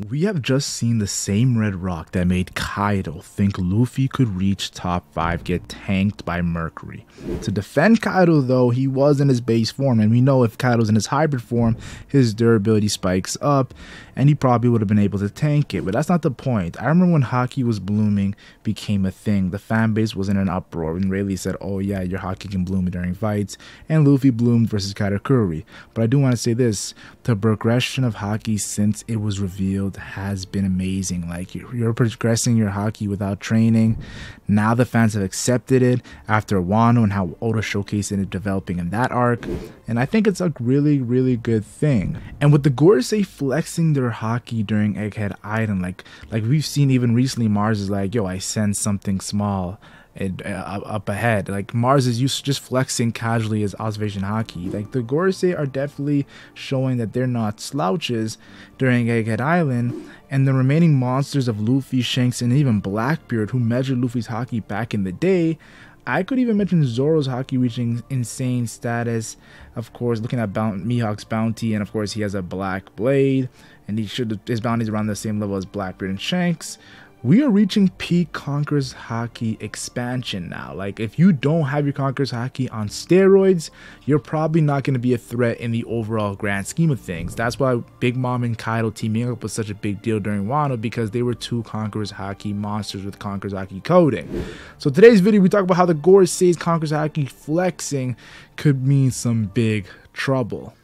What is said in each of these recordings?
We have just seen the same Red Rock that made Kaido think Luffy could reach top 5 get tanked by Mercury. To defend Kaido though, he was in his base form, and we know if Kaido's in his hybrid form, his durability spikes up, and he probably would have been able to tank it, but that's not the point. I remember when Haki was blooming became a thing, the fan base was in an uproar when Rayleigh said, oh yeah, your Haki can bloom during fights, and Luffy bloomed versus Katakuri. But I do want to say this, the progression of Haki since it was revealed has been amazing. Like, you're progressing your Haki without training. Now the fans have accepted it after Wano and how Oda showcased it developing in that arc, and I think it's a really good thing. And with the Gorosei flexing their Haki during Egghead Island, like we've seen even recently, Mars is like, yo, I sense something small up ahead. Like, Mars is used to just flexing casually as observation Haki. Like, the Gorosei are definitely showing that they're not slouches during Egghead Island, and the remaining monsters of Luffy, Shanks, and even Blackbeard, who measured Luffy's Haki back in the day. I could even mention Zoro's Haki reaching insane status. Of course, looking at Mihawk's bounty, and of course he has a black blade, and his bounty's around the same level as Blackbeard and Shanks. We are reaching peak Conqueror's Haki expansion now. Like, if you don't have your Conqueror's Haki on steroids, you're probably not going to be a threat in the overall grand scheme of things. That's why Big Mom and Kaido teaming up was such a big deal during Wano, because they were two Conqueror's Haki monsters with Conqueror's Haki coding. So today's video, we talk about how the Gorosei's Conqueror's Haki flexing could mean some big trouble.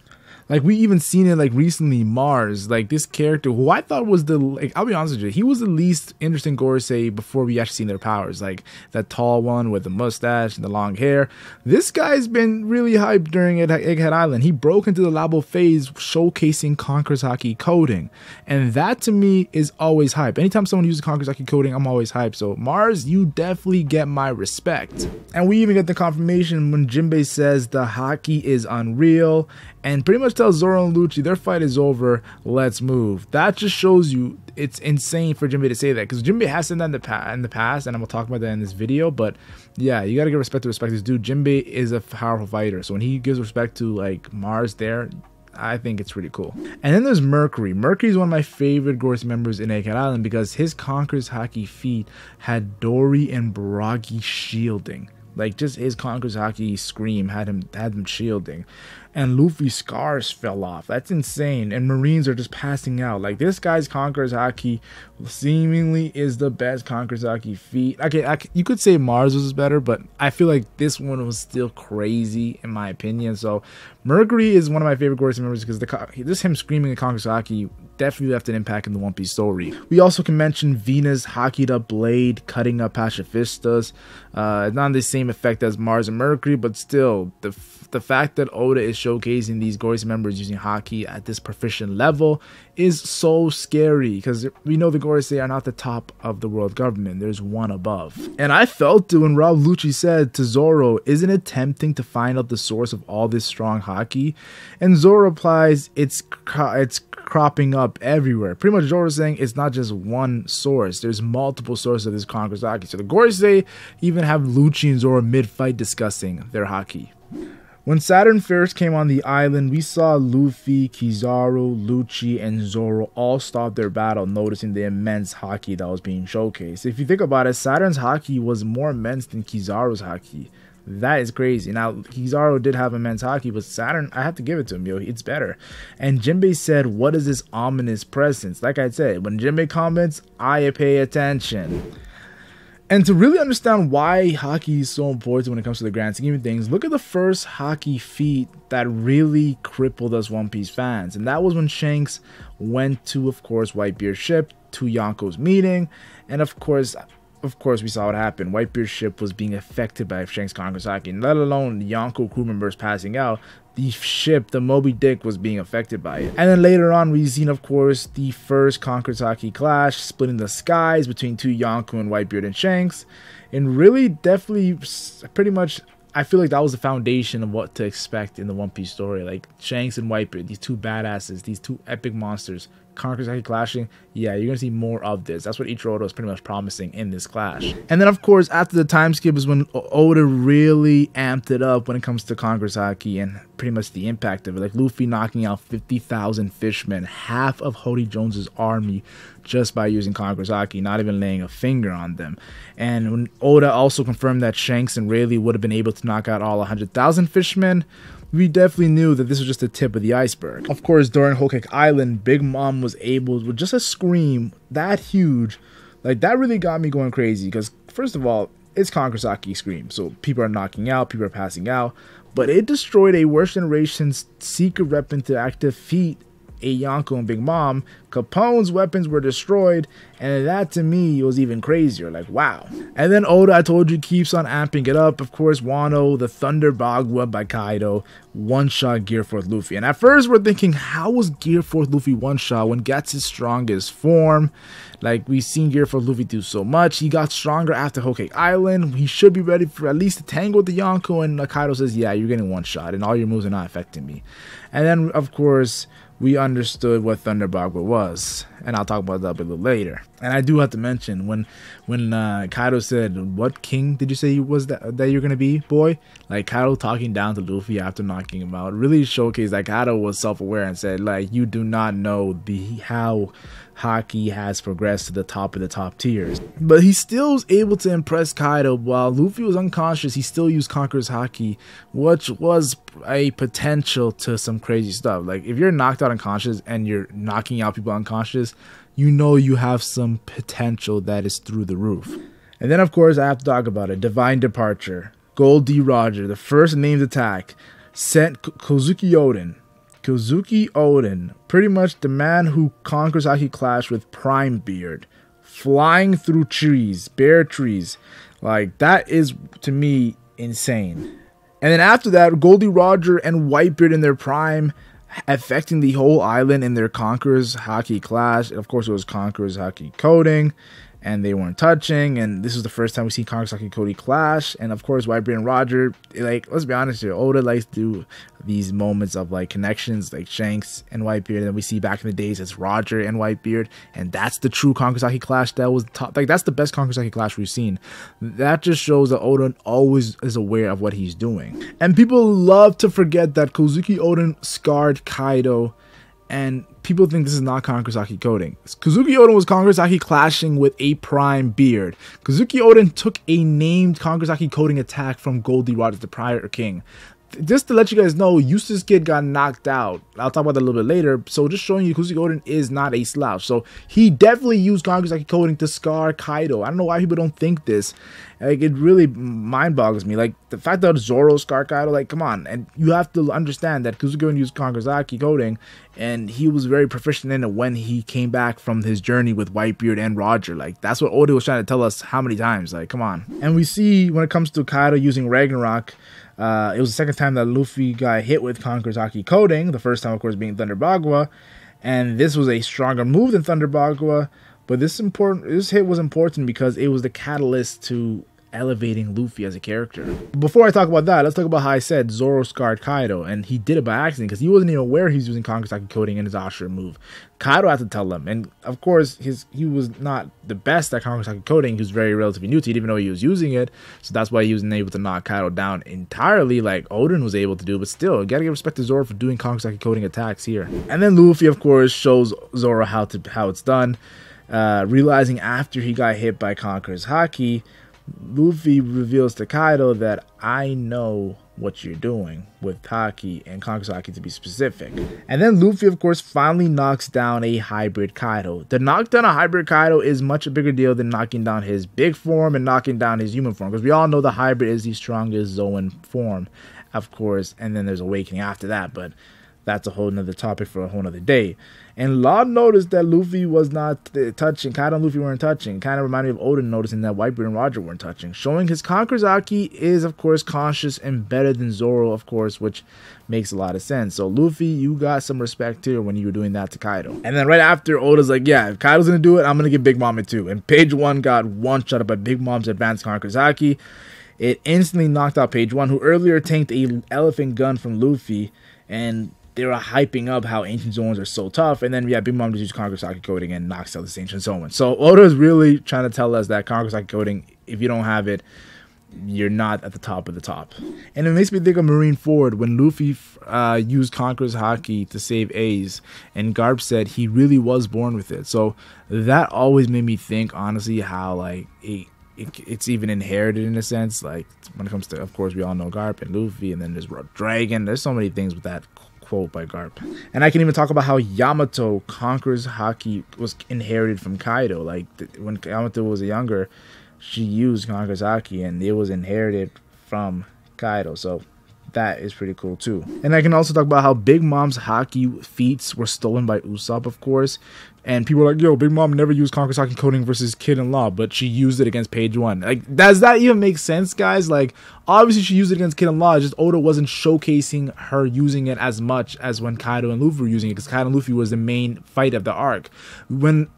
Like, we even seen it, like, recently, Mars, like, this character who I thought was I'll be honest with you, he was the least interesting Gorosei before we actually seen their powers. Like, that tall one with the mustache and the long hair. This guy's been really hyped during Egghead Island. He broke into the Labo phase, showcasing Conqueror's Haki coding. And that, to me, is always hype. Anytime someone uses Conqueror's Haki coding, I'm always hyped. So, Mars, you definitely get my respect. And we even get the confirmation when Jinbei says the Haki is unreal, and pretty much tells Zoro and Lucci their fight is over, let's move. That just shows you it's insane for Jinbei to say that, because Jinbei has said that in the past, and I'm going to talk about that in this video. But yeah, you got to give respect to respect. This dude, Jinbei, is a powerful fighter, so when he gives respect to, like, Mars there, I think it's really cool. And then there's Mercury. Mercury is one of my favorite Gorosei members in Egghead Island, because his Conqueror's Haki feat had Dory and Baragi shielding. Like, just his Conqueror's Haki scream had them shielding. And Luffy's scars fell off. That's insane. And Marines are just passing out. Like, this guy's Conqueror's Haki seemingly is the best Conqueror's Haki feat. Okay, you could say Mars was better, but I feel like this one was still crazy in my opinion. So Mercury is one of my favorite Gorosei members, because just him screaming at Conqueror's Haki definitely left an impact in the One Piece story. We also can mention Venus Haki'd up blade cutting up pacifistas. Not the same effect as Mars and Mercury, but still, the fact that Oda is showcasing these Gorosei members using Haki at this proficient level is so scary, because we know the Gorosei are not the top of the world government. There's one above. And I felt it when Rob Lucci said to Zoro, isn't it tempting to find out the source of all this strong Haki? And Zoro replies, it's cropping up everywhere. Pretty much Zoro saying it's not just one source. There's multiple sources of this Conqueror's Haki. So the Gorosei even have Lucci and Zoro mid-fight discussing their Haki. When Saturn first came on the island, we saw Luffy, Kizaru, Lucci, and Zoro all stop their battle, noticing the immense Haki that was being showcased. If you think about it, Saturn's Haki was more immense than Kizaru's Haki. That is crazy. Now, Kizaru did have immense Haki, but Saturn, I have to give it to him, yo. It's better. And Jinbei said, what is this ominous presence? Like I said, when Jinbei comments, I pay attention. And to really understand why Haki is so important when it comes to the grand scheme of things, look at the first Haki feat that really crippled us One Piece fans. And that was when Shanks went to, of course, Whitebeard's ship, to Yonko's meeting. And of course, we saw what happened. Whitebeard's ship was being affected by Shanks' Conqueror's Haki. And let alone Yonko crew members passing out, the ship, the Moby Dick, was being affected by it. And then later on, we've seen, of course, the first Conqueror's Haki clash, splitting the skies between two Yonko and Whitebeard and Shanks. And really, definitely, pretty much, I feel like that was the foundation of what to expect in the One Piece story. Like, Shanks and Whitebeard, these two badasses, these two epic monsters, Kankazaki clashing, yeah, you're gonna see more of this. That's what Ichiro Oda was pretty much promising in this clash. And then of course after the time skip is when Oda really amped it up when it comes to Kankazaki and pretty much the impact of it. Like Luffy knocking out 50,000 fishmen, half of Hody Jones's army, just by using Kankazaki, not even laying a finger on them. And when Oda also confirmed that Shanks and Rayleigh would have been able to knock out all 100,000 fishmen, we definitely knew that this was just the tip of the iceberg. Of course, during Whole Cake Island, Big Mom was able, with just a scream that huge, like that really got me going crazy. Because first of all, it's Kankazaki scream, so people are knocking out, people are passing out, but it destroyed a Worst Generation's secret weapon to active defeat a Yonko and Big Mom. Capone's weapons were destroyed, and that to me was even crazier. Like, wow. And then Oda, I told you, keeps on amping it up. Of course, Wano, the Thunder Bagua by Kaido, one-shot Gear 4th Luffy. And at first we're thinking, how was Gear 4th Luffy one-shot when Gets his strongest form? Like, we've seen Gear 4th Luffy do so much. He got stronger after Whole Cake Island. He should be ready for at least a tangle with the Yonko. And Kaido says, yeah, you're getting one-shot, and all your moves are not affecting me. And then, of course, we understood what Thunder Bagua was, and I'll talk about that a little later. And I do have to mention when Kaido said, "What king did you say you was that you're gonna be, boy?" Like Kaido talking down to Luffy after knocking him out really showcased that Kaido was self-aware and said, like, you do not know how Haki has progressed to the top of the top tiers. But he still was able to impress Kaido. While Luffy was unconscious, he still used Conqueror's Haki, which was a potential to some crazy stuff. Like, if you're knocked out unconscious and you're knocking out people unconscious, you know you have some potential that is through the roof. And then, of course, I have to talk about it. Divine Departure. Gold D. Roger, the first named attack, sent Kozuki Oden. Kozuki Oden, pretty much the man who conquers Haki Clash with Prime Beard, flying through trees, bare trees. Like, that is, to me, insane. And then after that, Goldie Roger and Whitebeard in their prime, affecting the whole island in their Conqueror's Haki Clash. And of course, it was Conqueror's Haki coding, and they weren't touching. And this was the first time we see Conqueror's Haki Cody clash. And of course, Whitebeard and Roger, like, let's be honest here, Oda likes to do these moments of like connections, like Shanks and Whitebeard. And then we see back in the days it's Roger and Whitebeard, and that's the true Conqueror's Haki clash. That was top, like, that's the best Conqueror's Haki clash we've seen. That just shows that Oda always is aware of what he's doing. And people love to forget that Kozuki Oden scarred Kaido, and people think this is not Conqueror's Haki coding. Kozuki Oden was Conqueror's Haki clashing with a Prime Beard. Kozuki Oden took a named Conqueror's Haki coding attack from Goldie Roger, the prior king. Just to let you guys know, Eustace Kid got knocked out. I'll talk about that a little bit later. So just showing you Kozuki Oden is not a slouch. So he definitely used Conqueror's Haki coding to scar Kaido. I don't know why people don't think this. Like, it really mind boggles me. Like, the fact that Zoro scarred Kaido, like, come on. And you have to understand that Kozuki Oden used Conqueror's Haki coding, and he was very proficient in it when he came back from his journey with Whitebeard and Roger. Like, that's what Oda was trying to tell us how many times. Like, come on. And we see when it comes to Kaido using Ragnarok, it was the second time that Luffy got hit with Conqueror's Haki coding. The first time, of course, being Thunder Bagua. And this was a stronger move than Thunder Bagua. But this hit was important because it was the catalyst to elevating Luffy as a character. Before I talk about that, let's talk about how I said Zoro scarred Kaido, and he did it by accident because he wasn't even aware he was using Conqueror's Haki coding in his Ashura move. Kaido had to tell him, and of course he was not the best at Conqueror's Haki coding. He was very relatively new to it, even though he was using it, so that's why he wasn't able to knock Kaido down entirely like Oden was able to do. But still, you gotta give respect to Zoro for doing Conqueror's Haki coding attacks here. And then Luffy, of course, shows Zoro how it's done, realizing after he got hit by Conqueror's Haki, Luffy reveals to Kaido that I know what you're doing with Haki, and Conqueror's Haki to be specific. And then Luffy, of course, finally knocks down a hybrid Kaido. To knock down a hybrid Kaido is much a bigger deal than knocking down his big form and knocking down his human form, because we all know the hybrid is the strongest Zoan form, of course, and then there's Awakening after that, but that's a whole nother topic for a whole nother day. And Law noticed that Luffy was not touching. Kaido and Luffy weren't touching. Kind of reminded me of Oden noticing that Whitebeard and Roger weren't touching. Showing his Conqueror's Haki is, of course, conscious and better than Zoro, of course, which makes a lot of sense. So, Luffy, you got some respect here when you were doing that to Kaido. And then right after, Oda's like, yeah, if Kaido's going to do it, I'm going to give Big Mom it too. And Page 1 got one-shot by Big Mom's advanced Conqueror's Haki. It instantly knocked out Page 1, who earlier tanked a elephant gun from Luffy, and they were hyping up how Ancient Zones are so tough, and then yeah, Big Mom just used Kankusaki coding and knocks out this Ancient Zone. So Oda is really trying to tell us that Kankusaki coding, if you don't have it, you're not at the top of the top. And it makes me think of Marineford when Luffy used Conqueror's Haki to save Ace, and Garp said he really was born with it. So that always made me think, honestly, how like it's even inherited in a sense. Like when it comes to, of course, we all know Garp and Luffy, and then there's Dragon. There's so many things with that quote by Garp. And I can even talk about how Yamato Conqueror's Haki was inherited from Kaido. Like when Yamato was younger, she used Conqueror's Haki, and it was inherited from Kaido. So that is pretty cool too. And I can also talk about how Big Mom's Haki feats were stolen by Usopp, of course. And people are like, yo, Big Mom never used Conqueror's Haki coding versus Kid in Law, but she used it against Page 1. Like, does that even make sense, guys? Like, obviously she used it against Kid in Law, just Oda wasn't showcasing her using it as much as when Kaido and Luffy were using it, because Kaido and Luffy was the main fight of the arc. When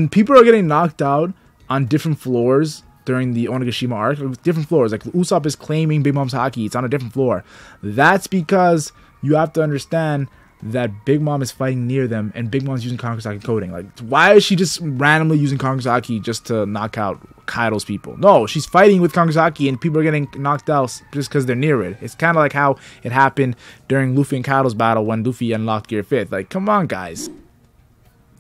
people are getting knocked out on different floors during the Onigashima arc, different floors, like Usopp is claiming Big Mom's Haki, it's on a different floor. That's because you have to understand that Big Mom is fighting near them, and Big Mom's using Conqueror's Haki coding. Like, why is she just randomly using Conqueror's Haki just to knock out Kaido's people? No, she's fighting with Conqueror's Haki, and people are getting knocked out just because they're near it. It's kind of like how it happened during Luffy and Kaido's battle when Luffy unlocked Gear 5th. Like, come on, guys.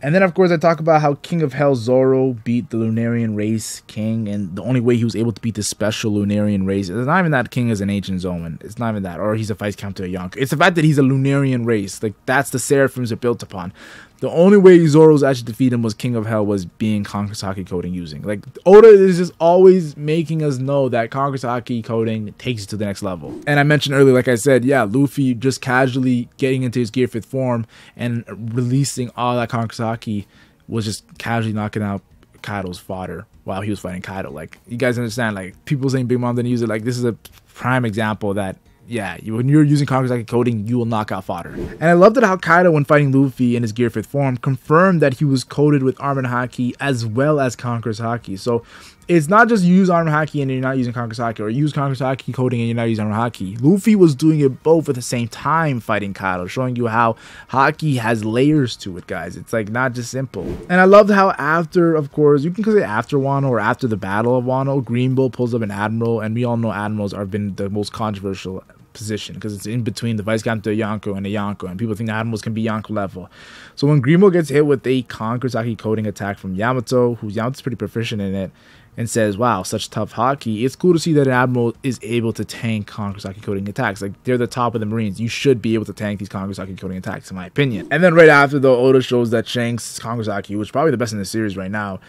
And then, of course, I talk about how King of Hell Zoro beat the Lunarian race king, and the only way he was able to beat this special Lunarian race, it's not even that King is an ancient Zoan. It's not even that, or he's a vice count to a Yonko. It's the fact that he's a Lunarian race. Like, that's the Seraphims are built upon. The only way Zoro's actually defeat him was King of Hell was being Conqueror's Haki coding using. Like, Oda is just always making us know that Conqueror's Haki coding takes you to the next level. And I mentioned earlier, like I said, yeah, Luffy just casually getting into his Gear 5th form and releasing all that Conqueror's Haki was just casually knocking out Kaido's fodder while he was fighting Kaido. Like, you guys understand, like, people saying Big Mom didn't use it, like, this is a prime example that, yeah, when you're using Conqueror's Haki coding, you will knock out fodder. And I loved it how Kaido, when fighting Luffy in his Gear 5th form, confirmed that he was coded with Armor Haki as well as Conqueror's Haki. So it's not just you use Armor Haki and you're not using Conqueror's Haki, or use Conqueror's Haki coding and you're not using Armor Haki. Luffy was doing it both at the same time fighting Kaido, showing you how Haki has layers to it, guys. It's like not just simple. And I loved how after, of course, you can say after Wano or after the Battle of Wano, Green Bull pulls up an Admiral, and we all know Admirals have been the most controversial position because it's in between the Vice Captain Yonko and a Yonko, and people think the Admirals can be Yonko level. So when Green Bull gets hit with a Conqueror's Haki coding attack from Yamato, who's Yamato's pretty proficient in it, and says, wow, such tough Haki, it's cool to see that an Admiral is able to tank Conqueror's Haki coding attacks. Like, they're the top of the Marines. You should be able to tank these Conqueror's Haki coding attacks, in my opinion. And then right after, though, Oda shows that Shanks' Conqueror's Haki, which is probably the best in the series right now,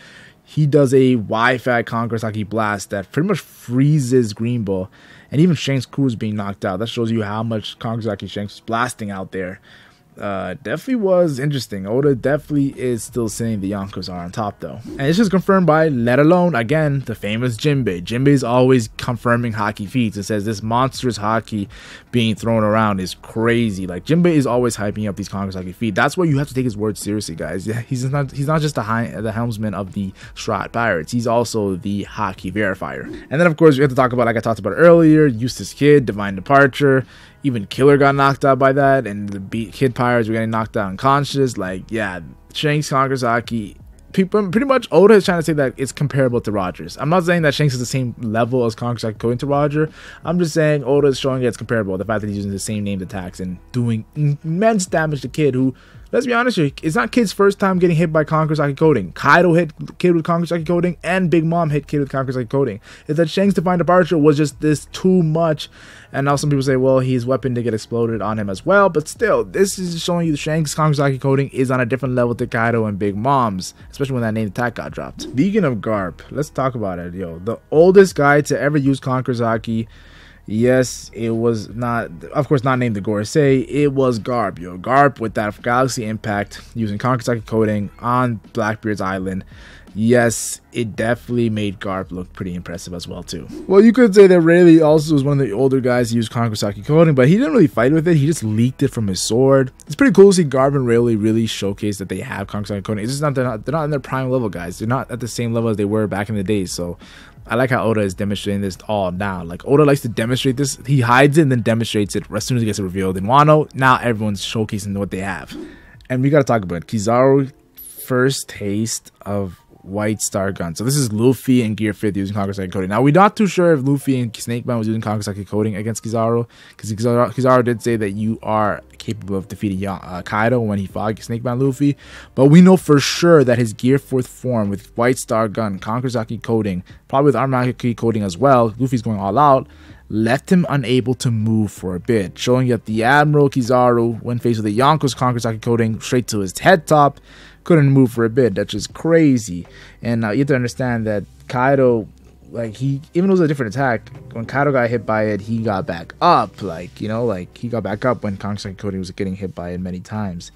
he does a Y-Fat Conqueror's Haki blast that pretty much freezes Green Bull, and even Shanks' crew is being knocked out. That shows you how much Conqueror's Haki Shanks is blasting out there. Definitely was interesting. Oda definitely is still saying the Yonkos are on top, though. And it's just confirmed by, let alone, again, the famous Jinbei. Jinbei's always confirming Haki feats and says this monstrous Haki being thrown around is crazy. Like, Jinbei is always hyping up these Conqueror's Haki feats. That's why you have to take his word seriously, guys. He's not just the helmsman of the Shroud Pirates. He's also the Haki verifier. And then, of course, we have to talk about, like I talked about earlier, Eustace Kid, Divine Departure. Even Killer got knocked out by that, and the Kid Pirates were getting knocked out unconscious. Like, yeah, Shanks, Conqueror's Haki, people, pretty much Oda is trying to say that it's comparable to Roger's. I'm not saying that Shanks is the same level as Conqueror's Haki going to Roger. I'm just saying Oda is showing it's comparable. The fact that he's using the same named attacks and doing immense damage to Kid, who, let's be honest here, it's not Kid's first time getting hit by Conqueror's Haki coding. Kaido hit Kid with Conqueror's Haki coding, and Big Mom hit Kid with Conqueror's Haki coding. It's that Shanks' Divine Departure was just this too much. And now some people say, well, his weapon did get exploded on him as well. But still, this is showing you the Shanks' Conqueror's Haki coding is on a different level to Kaido and Big Mom's, especially when that named attack got dropped. Speaking of Garp, let's talk about it, yo. The oldest guy to ever use Conqueror's Haki. Yes, it was not, of course, not named the Gorosei. It was Garp, yo. Garp with that Galaxy Impact using Conqueror's Haki coding on Blackbeard's Island. Yes, it definitely made Garp look pretty impressive as well, too. Well, you could say that Rayleigh also was one of the older guys to use Conqueror's Haki coding, but he didn't really fight with it. He just leaked it from his sword. It's pretty cool to see Garp and Rayleigh really showcase that they have Conqueror's Haki coding. It's just not, they're not in their prime level, guys. They're not at the same level as they were back in the day, so I like how Oda is demonstrating this all now. Like, Oda likes to demonstrate this. He hides it and then demonstrates it as soon as it gets revealed. In Wano, now everyone's showcasing what they have. And we gotta talk about Kizaru first taste of White Star Gun. So this is Luffy and Gear 50 using Kakusaki coding. Now, we're not too sure if Luffy and Snake Man was using Kakusaki coding against Kizaru, because Kizaru did say that you are capable of defeating Kaido when he fought Snake Man Luffy. But we know for sure that his Gear 4th form with White Star Gun, Kakusaki coding, probably with Aramaki coding as well, Luffy's going all out, left him unable to move for a bit, showing that the Admiral Kizaru, when faced with the Yonko's Kakusaki coding straight to his head top, couldn't move for a bit. That's just crazy. And you have to understand that Kaido, like, even though it was a different attack, when Kaido got hit by it, he got back up. Like, you know, like, he got back up when Kakusaki coding was getting hit by it many times.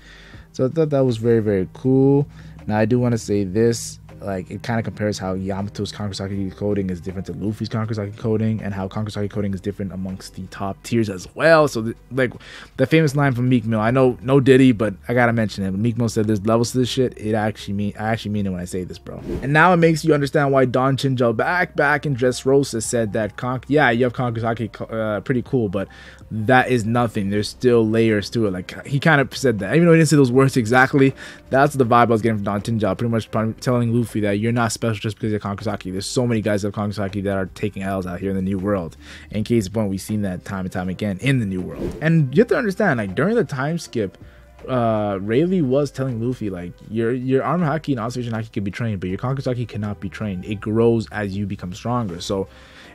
So I thought that was very, very cool. Now, I do want to say this. Like, it kind of compares how Yamato's Kakusaki coding is different to Luffy's Kakusaki coding, and how Kakusaki coding is different amongst the top tiers as well. So, like, the famous line from Meek Mill, I know no Diddy, but I gotta mention it. When Meek Mill said there's levels to this shit, I actually mean it when I say this, bro. And now it makes you understand why Don Chinjo back in Dressrosa said that, yeah, you have Kakusaki pretty cool, but that is nothing. There's still layers to it. Like, he kind of said that, even though he didn't say those words exactly. That's the vibe I was getting from Don Chinjo, pretty much telling Luffy that you're not special just because you're Kakusaki. There's so many guys of Kakusaki that are taking L's out here in the New World. In case point, we've seen that time and time again in the New World. And you have to understand, like, during the time skip, Rayleigh was telling Luffy, like, your armor haki and observation haki can be trained, but your Kakusaki cannot be trained. It grows as you become stronger. So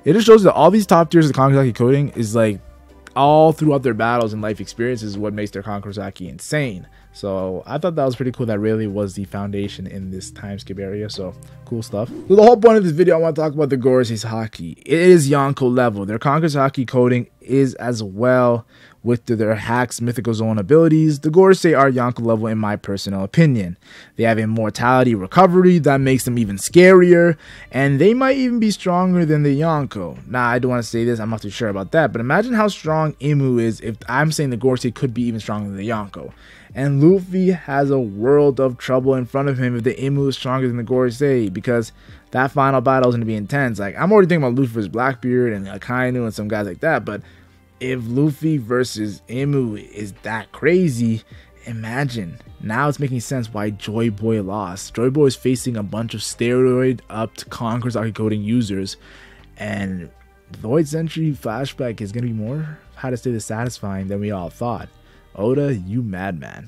it just shows that all these top tiers of Kakusaki coding is, like, all throughout their battles and life experiences is what makes their Kakusaki insane. So I thought that was pretty cool that Rayleigh was the foundation in this time skip area. So cool stuff. So the whole point of this video, I want to talk about the Gorosei's haki. It is Yonko level. Their Kakusaki coding is as well with their hacks, mythical zone abilities. The Gorosei are Yonko level in my personal opinion. They have immortality recovery that makes them even scarier, and they might even be stronger than the Yonko. Now, I do want to say this, I'm not too sure about that, but imagine how strong Imu is if I'm saying the Gorosei could be even stronger than the Yonko. And Luffy has a world of trouble in front of him if the Imu is stronger than the Gorosei, because that final battle is going to be intense. Like, I'm already thinking about Luffy versus Blackbeard and Akainu and some guys like that, but if Luffy versus Imu is that crazy, imagine. Now it's making sense why Joy Boy lost. Joy Boy is facing a bunch of steroid-upped Kakusaki coding users, and Void Century Flashback is going to be more, how to say this, satisfying than we all thought. Oda, you madman.